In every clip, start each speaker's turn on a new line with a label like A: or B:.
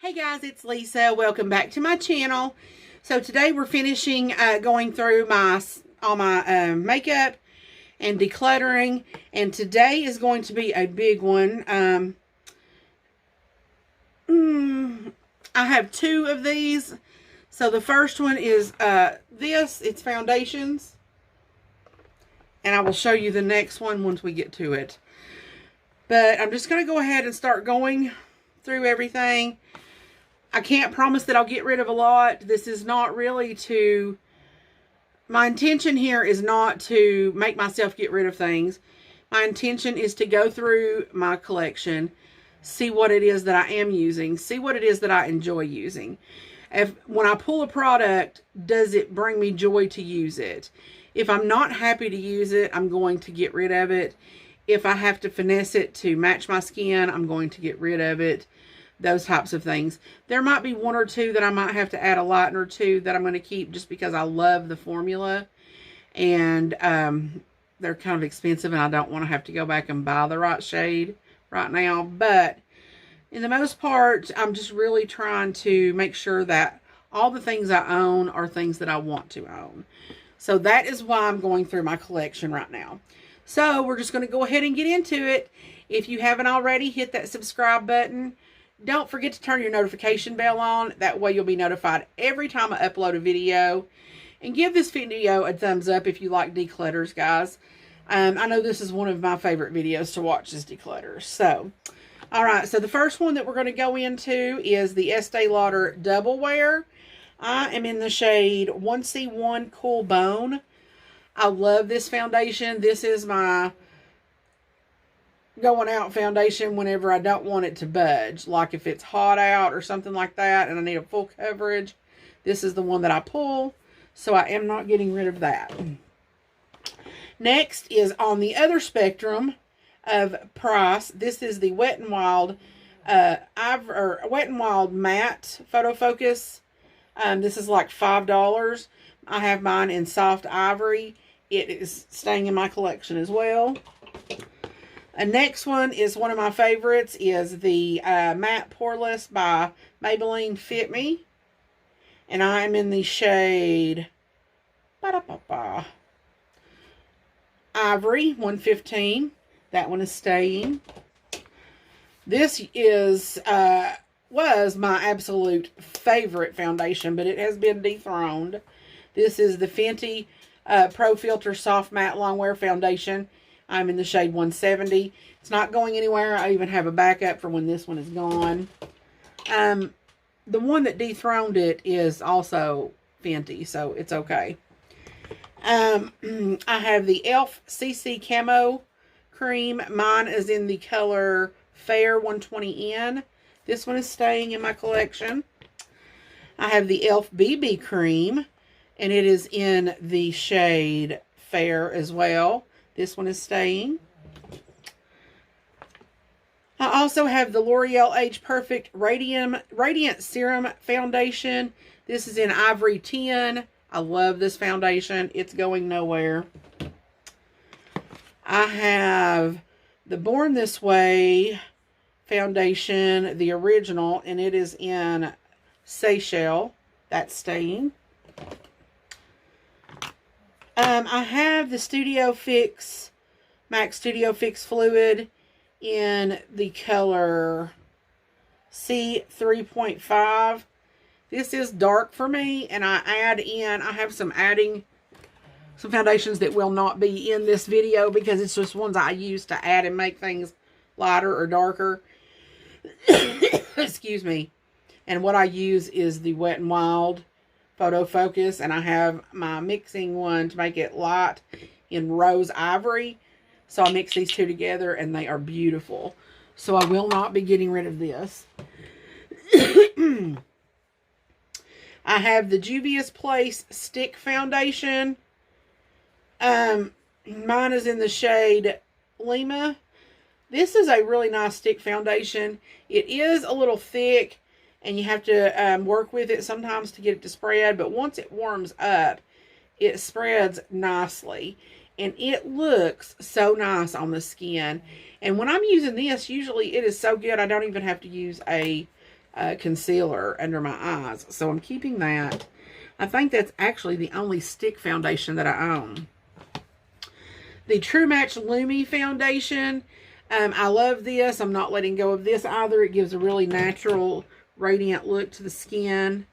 A: Hey guys, it's Lisa. Welcome back to my channel. So today we're finishing going through all my makeup and decluttering, and today is going to be a big one. I have two of these. So the first one is it's foundations, and I will show you the next one once we get to it. But I'm just going to go ahead and start going through everything. I can't promise that I'll get rid of a lot. This is not really my intention here is not to make myself get rid of things. My intention is to go through my collection, see what it is that I am using, see what it is that I enjoy using. When I pull a product, does it bring me joy to use it? If I'm not happy to use it, I'm going to get rid of it. If I have to finesse it to match my skin, I'm going to get rid of it. Those types of things. There might be one or two that I might have to add a lighter or two that I'm going to keep just because I love the formula. And they're kind of expensive and I don't want to have to go back and buy the right shade right now. But in the most part, I'm just really trying to make sure that all the things I own are things that I want to own. So that is why I'm going through my collection right now. So we're just going to go ahead and get into it. If you haven't already, hit that subscribe button. Don't forget to turn your notification bell on. That way you'll be notified every time I upload a video. And give this video a thumbs up if you like declutters, guys. I know this is one of my favorite videos to watch is declutters. So, alright, so the first one that we're going to go into is the Estee Lauder Double Wear. I am in the shade 1C1 Cool Bone. I love this foundation. This is my going out foundation whenever I don't want it to budge. Like if it's hot out or something like that and I need a full coverage, this is the one that I pull. So I am not getting rid of that. Next is on the other spectrum of price. This is the Wet n Wild Wet n Wild Matte Photo Focus. This is like $5. I have mine in soft ivory. It is staying in my collection as well. Next one is one of my favorites, is the Matte Poreless by Maybelline Fit Me. And I'm in the shade Ivory 115. That one is staying. This is was my absolute favorite foundation, but it has been dethroned. This is the Fenty Pro Filter Soft Matte Longwear Foundation. I'm in the shade 170. It's not going anywhere. I even have a backup for when this one is gone. The one that dethroned it is also Fenty, so it's okay. I have the e.l.f. CC Camo Cream. Mine is in the color Fair 120N. This one is staying in my collection. I have the e.l.f. BB Cream, and it is in the shade Fair as well. This one is staying. I also have the L'Oreal Age Perfect Radiant Serum Foundation. This is in Ivory 10. I love this foundation. It's going nowhere. I have the Born This Way foundation, the original, and it is in Seychelles. That's staying. I have the MAC Studio Fix Fluid in the color C3.5. This is dark for me, and I have some foundations that will not be in this video because it's just ones I use to add and make things lighter or darker. Excuse me. And what I use is the Wet n Wild Photo Focus, and I have my mixing one to make it light in Rose Ivory. So I mix these two together and they are beautiful. So I will not be getting rid of this. I have the Juvia's Place Stick Foundation. Mine is in the shade Lima. This is a really nice stick foundation. It is a little thick, and you have to work with it sometimes to get it to spread. But once it warms up, it spreads nicely. And it looks so nice on the skin. And when I'm using this, usually it is so good I don't even have to use a concealer under my eyes. So I'm keeping that. I think that's actually the only stick foundation that I own. The True Match Lumi foundation. I love this. I'm not letting go of this either. It gives a really natural, radiant look to the skin.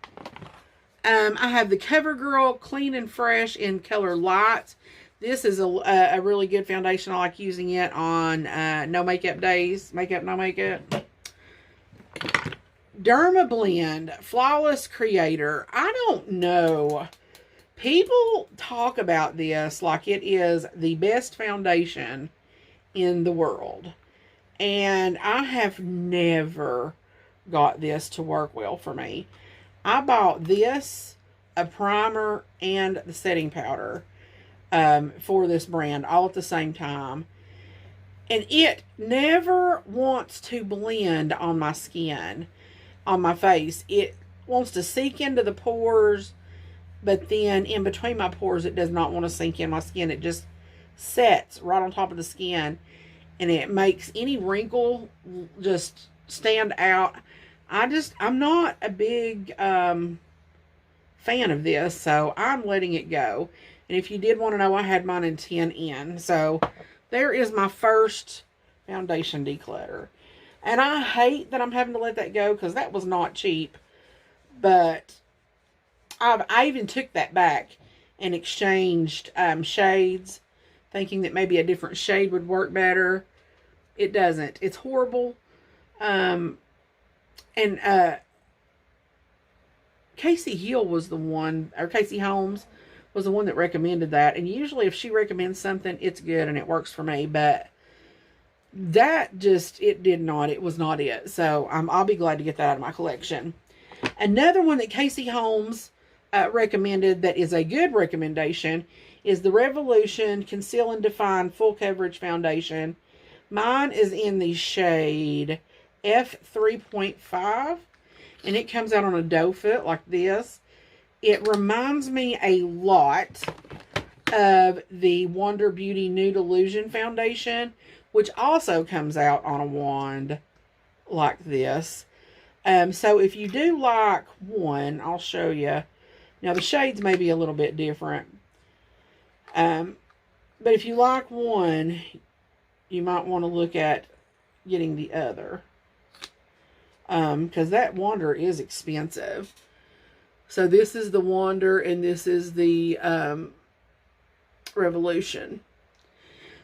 A: I have the CoverGirl Clean and Fresh in color Light. This is a really good foundation. I like using it on no makeup days. Makeup, no makeup. Derma Blend Flawless Creator. I don't know. People talk about this like it is the best foundation in the world. And I have never got this to work well for me. I bought this, a primer, and the setting powder for this brand all at the same time. And it never wants to blend on my skin, on my face. It wants to sink into the pores, but then in between my pores, it does not want to sink in my skin. It just sets right on top of the skin, and it makes any wrinkle just stand out. I'm not a big fan of this, so I'm letting it go. And if you did want to know, I had mine in 10N. So there is my first foundation declutter. And I hate that I'm having to let that go because that was not cheap. But I even took that back and exchanged shades, thinking that maybe a different shade would work better. It doesn't. It's horrible. Casey Hill was the one, or Casey Holmes was the one that recommended that. And usually if she recommends something, it's good and it works for me. But that just, it was not it. So I'll be glad to get that out of my collection. Another one that Casey Holmes recommended that is a good recommendation is the Revolution Conceal and Define Full Coverage Foundation. Mine is in the shade F3.5, and it comes out on a doe foot like this. It reminds me a lot of the Wander Beauty Nude Illusion Foundation, which also comes out on a wand like this. So if you do like one, I'll show you. Now the shades may be a little bit different. But if you like one, you might want to look at getting the other. Because that Wander is expensive. So this is the Wander and this is the Revolution.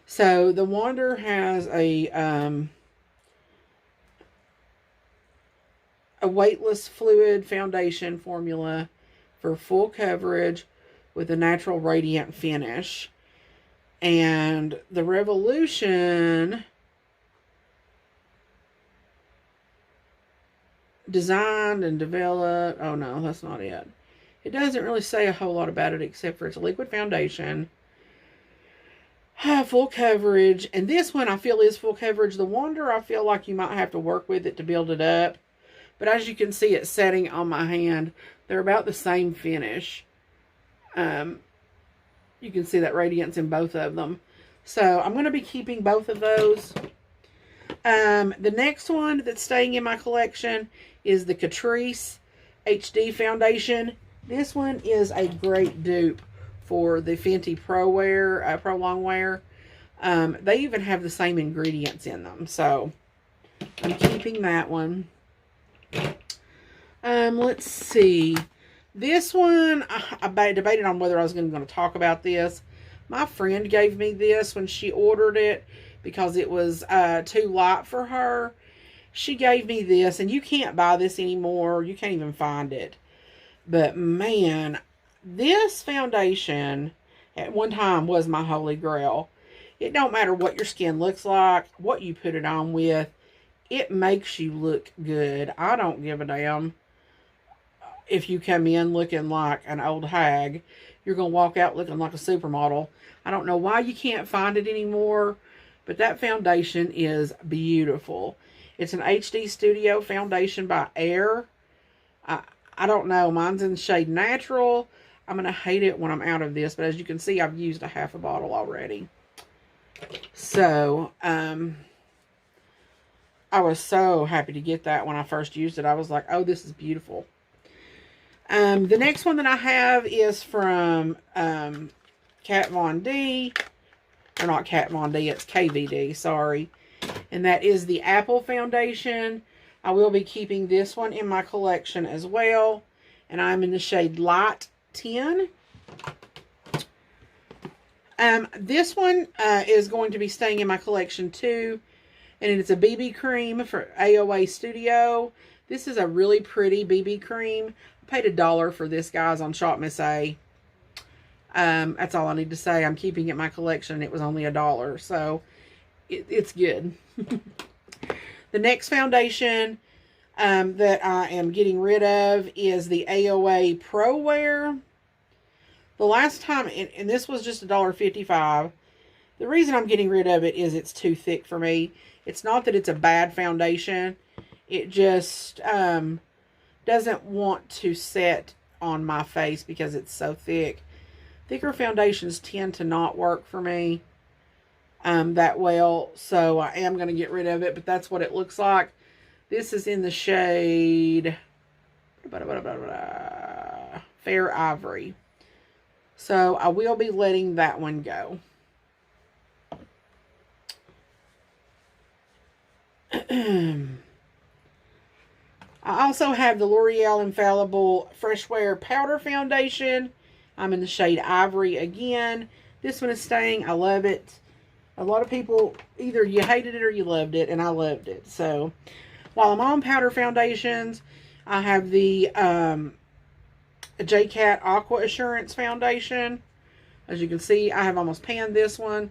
A: So the Wander has a weightless fluid foundation formula for full coverage with a natural radiant finish. And the Revolution designed and developed, oh no, that's not it. It doesn't really say a whole lot about it except for it's a liquid foundation. Full coverage. And this one I feel is full coverage. The Wander, I feel like you might have to work with it to build it up. But as you can see, it's setting on my hand. They're about the same finish. You can see that radiance in both of them. So I'm going to be keeping both of those. The next one that's staying in my collection is the Catrice HD Foundation. This one is a great dupe for the Fenty Pro Wear, Pro Long Wear. They even have the same ingredients in them. So I'm keeping that one. Let's see. This one, I debated on whether I was going to talk about this. My friend gave me this when she ordered it because it was too light for her. She gave me this, and you can't buy this anymore. You can't even find it. But man, this foundation at one time was my holy grail. It don't matter what your skin looks like, what you put it on with. It makes you look good. I don't give a damn if you come in looking like an old hag. You're going to walk out looking like a supermodel. I don't know why you can't find it anymore, but that foundation is beautiful. It's an HD Studio foundation by Air. I don't know. Mine's in the shade Natural. I'm going to hate it when I'm out of this, but as you can see, I've used a half a bottle already. So, I I was so happy to get that when I first used it. I was like, oh, this is beautiful. The next one that I have is from Kat Von D. Or not Kat Von D, it's KVD, sorry. And that is the Apple Foundation. I will be keeping this one in my collection as well. And I'm in the shade Light 10. This one is going to be staying in my collection too. And it's a BB cream for AOA Studio. This is a really pretty BB cream. I paid $1 for this, guys, on Shop Miss A. That's all I need to say. I'm keeping it in my collection. It was only $1. So, it's good. The next foundation that I am getting rid of is the AOA Pro Wear. The last time, and this was just $1.55. The reason I'm getting rid of it is it's too thick for me. It's not that it's a bad foundation. It just doesn't want to set on my face because it's so thick. Thicker foundations tend to not work for me that well. So I am going to get rid of it, but that's what it looks like. This is in the shade Fair Ivory. So I will be letting that one go. I also have the L'Oreal Infallible Fresh Wear Powder Foundation. I'm in the shade Ivory again. This one is staying. I love it. A lot of people, either you hated it or you loved it, and I loved it. So, while I'm on powder foundations, I have the J-Cat Aqua Assurance Foundation. As you can see, I have almost panned this one,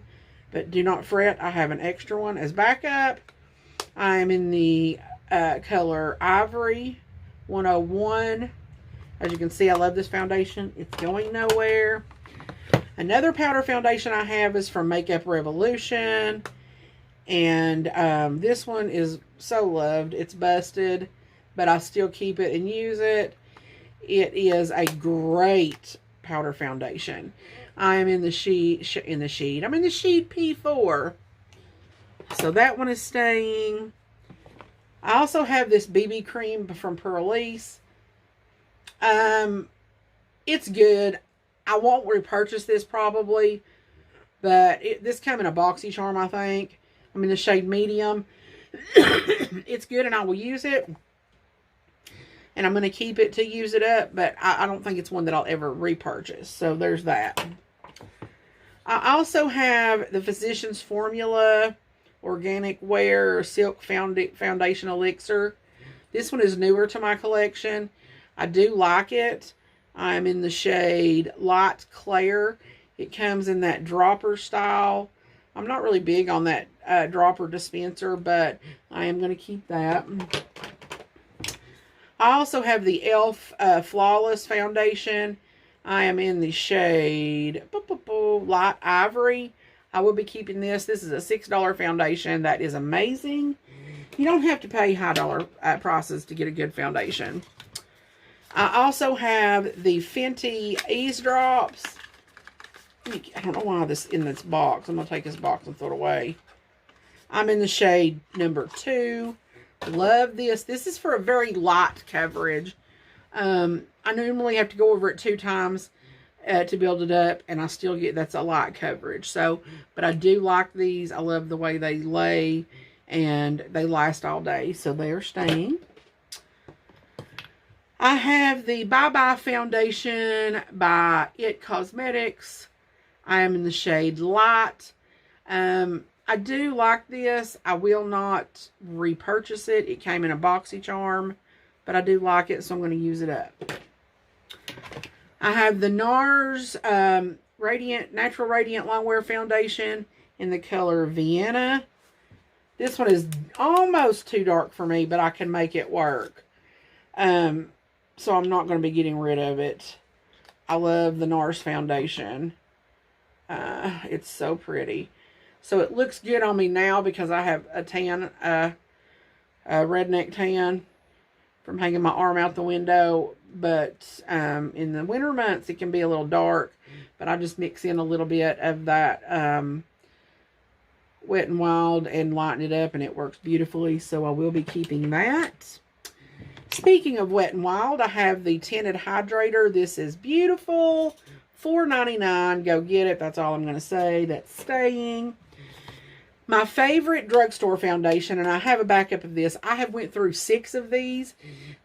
A: but do not fret. I have an extra one as backup. I am in the color Ivory 101. As you can see, I love this foundation. It's going nowhere. Another powder foundation I have is from Makeup Revolution. And this one is so loved. It's busted, but I still keep it and use it. It is a great powder foundation. I am in the sheet. I'm in the sheet P4. So that one is staying. I also have this BB cream from Purlisse. It's good. I won't repurchase this probably, but this came in a boxy charm, I think. I'm in the shade Medium. It's good and I will use it. And I'm going to keep it to use it up, but I don't think it's one that I'll ever repurchase. So there's that. I also have the Physicians Formula Organic Wear Silk Foundation Elixir. This one is newer to my collection. I do like it. I'm in the shade Light Claire. It comes in that dropper style. I'm not really big on that dropper dispenser, but I am going to keep that. I also have the e.l.f. Flawless Foundation. I am in the shade Light Ivory. I will be keeping this. This is a $6 foundation. That is amazing. You don't have to pay high dollar prices to get a good foundation. I also have the Fenty Ease Drops. I don't know why this in this box. I'm going to take this box and throw it away. I'm in the shade number 2. Love this. This is for a very light coverage. I normally have to go over it 2 times to build it up, and I still get, that's a light coverage. So, but I do like these. I love the way they lay, and they last all day. So they are staying. I have the Bye Bye Foundation by It Cosmetics. I am in the shade Light. I do like this. I will not repurchase it. It came in a boxy charm, but I do like it, so I'm going to use it up. I have the NARS Natural Radiant Longwear Foundation in the color Vienna. This one is almost too dark for me, but I can make it work. So I'm not going to be getting rid of it. I love the NARS foundation. It's so pretty. So it looks good on me now because I have a tan, a redneck tan from hanging my arm out the window. But in the winter months, it can be a little dark. But I just mix in a little bit of that Wet n Wild and lighten it up, and it works beautifully, so I will be keeping that. Speaking of Wet n Wild, I have the tinted hydrator. This is beautiful. $4.99. Go get it. That's all I'm going to say. That's staying. My favorite drugstore foundation, and I have a backup of this. I have went through 6 of these.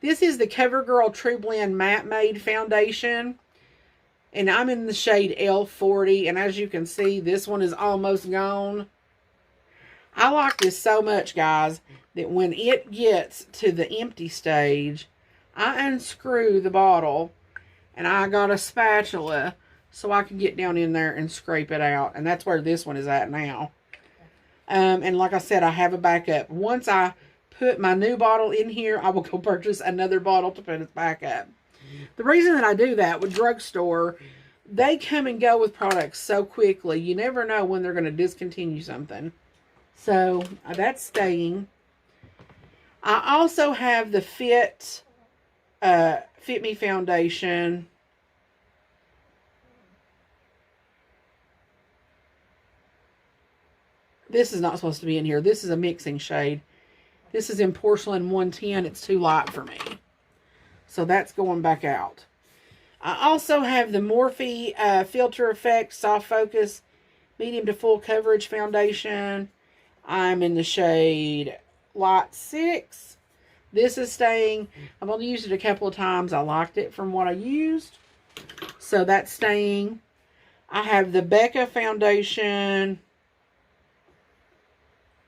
A: This is the CoverGirl True Blend Matte Made Foundation. And I'm in the shade L40. And as you can see, this one is almost gone. I like this so much, guys, that when it gets to the empty stage, I unscrew the bottle and I got a spatula so I can get down in there and scrape it out. And that's where this one is at now. And like I said, I have a backup. Once I put my new bottle in here, I will go purchase another bottle to put it back up. The reason that I do that with drugstore, they come and go with products so quickly. You never know when they're going to discontinue something. So, that's staying. I also have the Fit Me Foundation. This is not supposed to be in here. This is a mixing shade. This is in Porcelain 110. It's too light for me. So, that's going back out. I also have the Morphe Filter Effect Soft Focus Medium to Full Coverage Foundation. I'm in the shade Light 6. This is staying. I've only used it a couple of times. I liked it from what I used. So that's staying. I have the Becca Foundation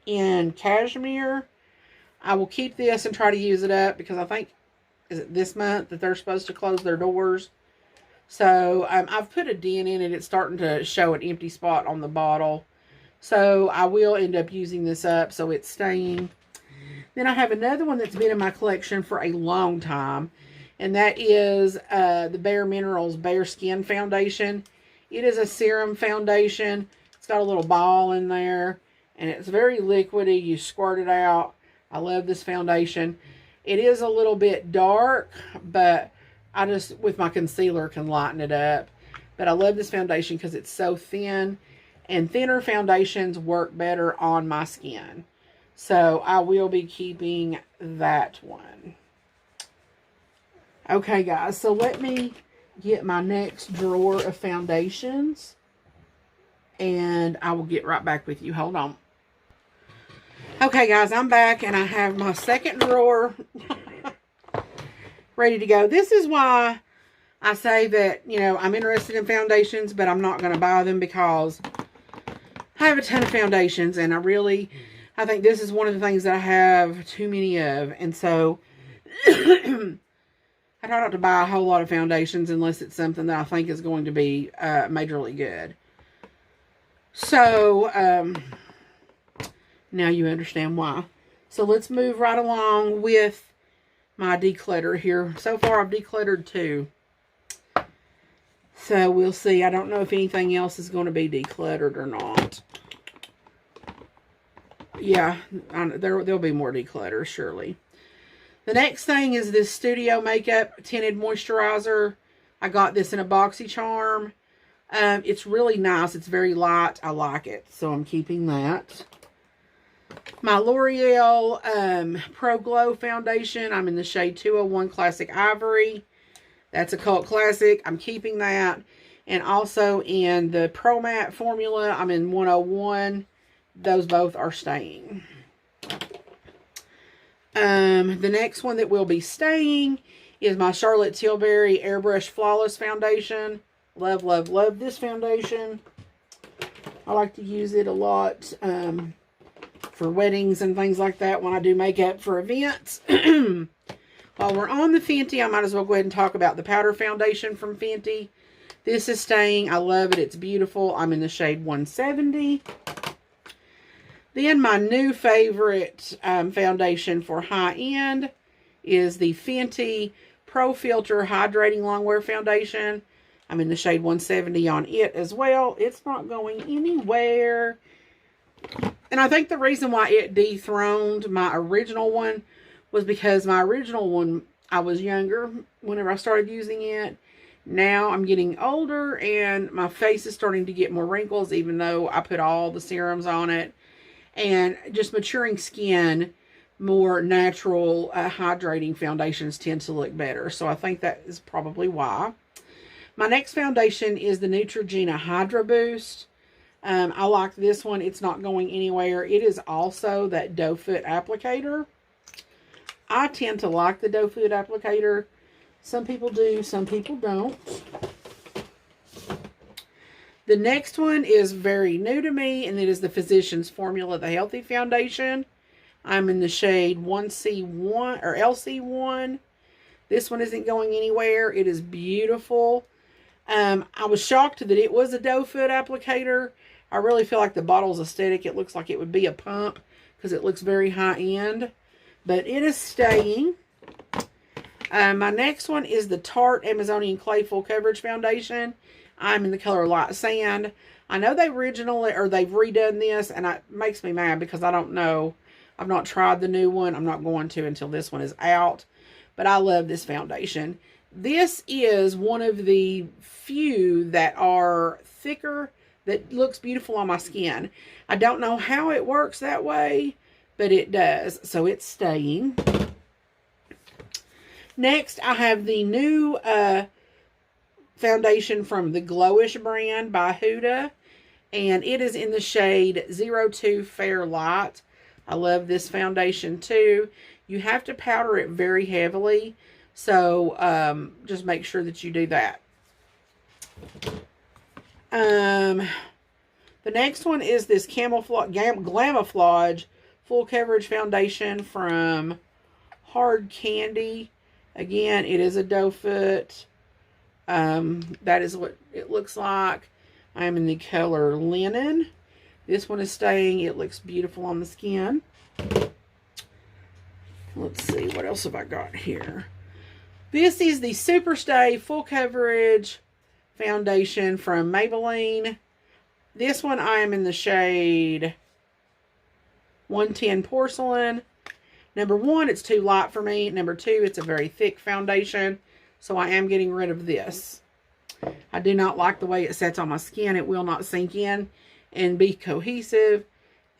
A: in Cashmere. I will keep this and try to use it up because I think, is it this month that they're supposed to close their doors? So I've put a dent in it. It's starting to show an empty spot on the bottle. So I will end up using this up, so it's staying. Then I have another one that's been in my collection for a long time, and that is the Bare Minerals Bare Skin Foundation. It is a serum foundation. It's got a little ball in there, and it's very liquidy. You squirt it out. I love this foundation. It is a little bit dark, but I just, with my concealer, can lighten it up. But I love this foundation because it's so thin. And thinner foundations work better on my skin. So I will be keeping that one. Okay, guys. So let me get my next drawer of foundations. And I will get right back with you. Hold on. Okay, guys. I'm back. And I have my second drawer ready to go. This is why I say that, you know, I'm interested in foundations. But I'm not going to buy them because I have a ton of foundations, and I think this is one of the things that I have too many of, and so I try not to buy a whole lot of foundations unless it's something that I think is going to be majorly good. So, now you understand why. So let's move right along with my declutter here. So far I've decluttered 2. So we'll see. I don't know if anything else is going to be decluttered or not. Yeah, there'll be more declutter, surely. The next thing is this Studio Makeup Tinted Moisturizer. I got this in a BoxyCharm. It's really nice. It's very light. I like it. So I'm keeping that. My L'Oreal Pro Glow Foundation. I'm in the shade 201 Classic Ivory. That's a cult classic. I'm keeping that. And also in the Pro Matte formula, I'm in 101. Those both are staying. The next one that will be staying is my Charlotte Tilbury Airbrush Flawless Foundation. Love, love, love this foundation. I like to use it a lot for weddings and things like that when I do makeup for events. While we're on the Fenty, I might as well go ahead and talk about the powder foundation from Fenty. This is staying. I love it. It's beautiful. I'm in the shade 170. Then my new favorite foundation for high-end is the Fenty Pro Filter Hydrating Longwear Foundation. I'm in the shade 170 on it as well. It's not going anywhere. And I think the reason why it dethroned my original one was because my original one, I was younger whenever I started using it. Now I'm getting older and my face is starting to get more wrinkles, even though I put all the serums on it. And just maturing skin, more natural, hydrating foundations tend to look better. So I think that is probably why. My next foundation is the Neutrogena Hydra Boost. I like this one. It's not going anywhere. It is also that doe foot applicator. I tend to like the doe foot applicator. Some people do, some people don't. The next one is very new to me, and it is the Physicians Formula, the Healthy Foundation. I'm in the shade 1C1 or LC1. This one isn't going anywhere. It is beautiful. I was shocked that it was a doe foot applicator. I really feel like the bottle's aesthetic. It looks like it would be a pump because it looks very high end. But it is staying. My next one is the Tarte Amazonian Clay Full Coverage Foundation. I'm in the color Light Sand. I know they've redone this, and it makes me mad because I don't know. I've not tried the new one. I'm not going to until this one is out. But I love this foundation. This is one of the few that are thicker that looks beautiful on my skin. I don't know how it works that way, but it does. So it's staying. Next, I have the new foundation from the Glowish brand by Huda. And it is in the shade 02 Fair Light. I love this foundation too. You have to powder it very heavily. So just make sure that you do that. The next one is this Glamoflauge Full Coverage Foundation from Hard Candy. Again, it is a doe foot. That is what it looks like. I am in the color Linen. This one is staying. It looks beautiful on the skin. Let's see, what else have I got here? This is the Superstay Full Coverage Foundation from Maybelline. This one I am in the shade 110 Porcelain. Number one, it's too light for me. Number two, it's a very thick foundation. So I am getting rid of this. I do not like the way it sets on my skin. It will not sink in and be cohesive.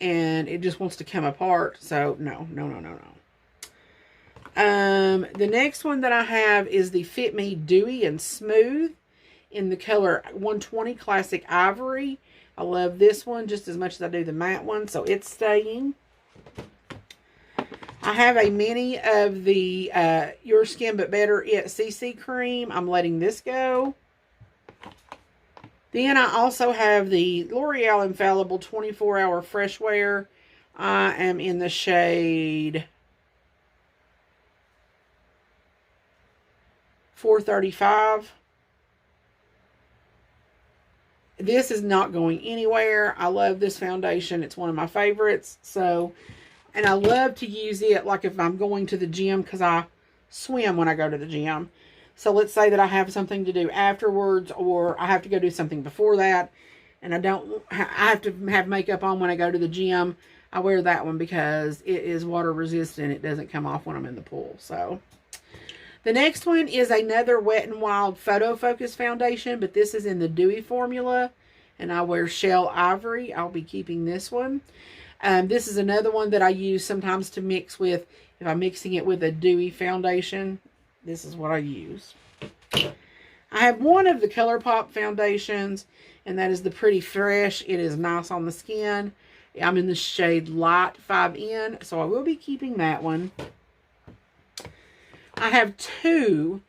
A: And it just wants to come apart. So no. The next one that I have is the Fit Me Dewy and Smooth in the color 120 Classic Ivory. I love this one just as much as I do the matte one. So it's staying. I have a mini of the Your Skin But Better It CC Cream. I'm letting this go. Then I also have the L'Oreal Infallible 24-Hour Fresh Wear. I am in the shade 435. This is not going anywhere. I love this foundation. It's one of my favorites. And I love to use it like if I'm going to the gym because I swim when I go to the gym. So let's say that I have something to do afterwards or I have to go do something before that. And I have to have makeup on when I go to the gym. I wear that one because it is water resistant. It doesn't come off when I'm in the pool. So the next one is another Wet n Wild Photo Focus Foundation. But this is in the Dewy formula. And I wear Shell Ivory. I'll be keeping this one. This is another one that I use sometimes to mix with, if I'm mixing it with a dewy foundation, this is what I use. I have one of the ColourPop foundations, and that is the Pretty Fresh. It is nice on the skin. I'm in the shade Light 5N, so I will be keeping that one. I have two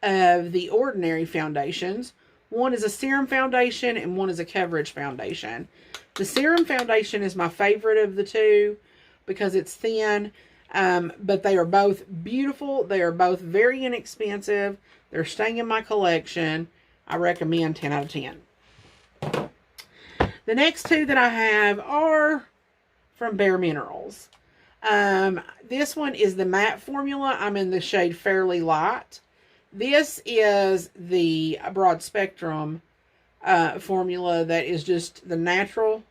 A: of the Ordinary foundations. One is a serum foundation, and one is a coverage foundation. The serum foundation is my favorite of the two because it's thin, but they are both beautiful. They are both very inexpensive. They're staying in my collection. I recommend 10 out of 10. The next two that I have are from Bare Minerals. This one is the matte formula. I'm in the shade Fairly Light. This is the broad spectrum formula that is just the natural,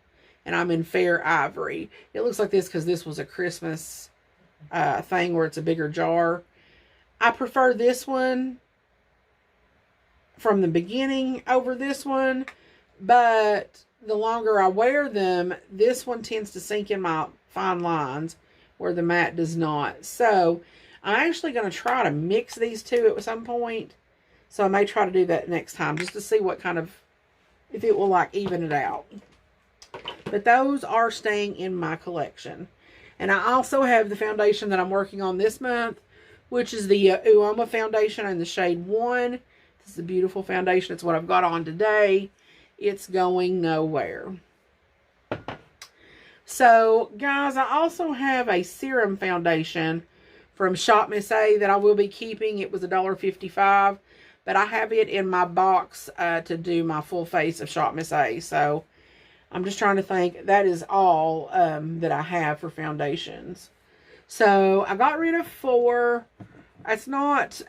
A: and I'm in Fair Ivory. It looks like this because this was a Christmas thing where it's a bigger jar. I prefer this one from the beginning over this one, but the longer I wear them, this one tends to sink in my fine lines where the matte does not. So I'm actually going to try to mix these two at some point. So I may try to do that next time just to see what kind of, if it will like even it out. But those are staying in my collection. And I also have the foundation that I'm working on this month, which is the Uoma foundation in the shade 1. This is a beautiful foundation. It's what I've got on today. It's going nowhere. So, guys, I also have a serum foundation from Shop Miss A that I will be keeping. It was $1.55, but I have it in my box to do my full face of Shop Miss A. So, I'm just trying to think. That is all that I have for foundations. So, I got rid of 4. It's not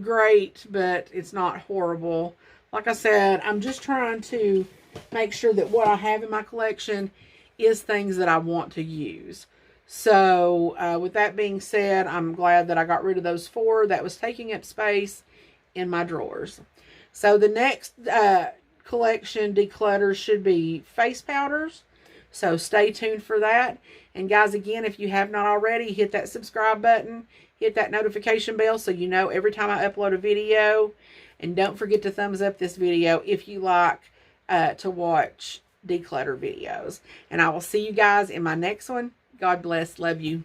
A: great, but it's not horrible. Like I said, I'm just trying to make sure that what I have in my collection is things that I want to use. So, with that being said, I'm glad that I got rid of those 4 that was taking up space in my drawers. So, the next collection declutter should be face powders. So, stay tuned for that. And guys, again, if you have not already, hit that subscribe button. Hit that notification bell so you know every time I upload a video. And don't forget to thumbs up this video if you like to watch declutter videos. And I will see you guys in my next one. God bless. Love you.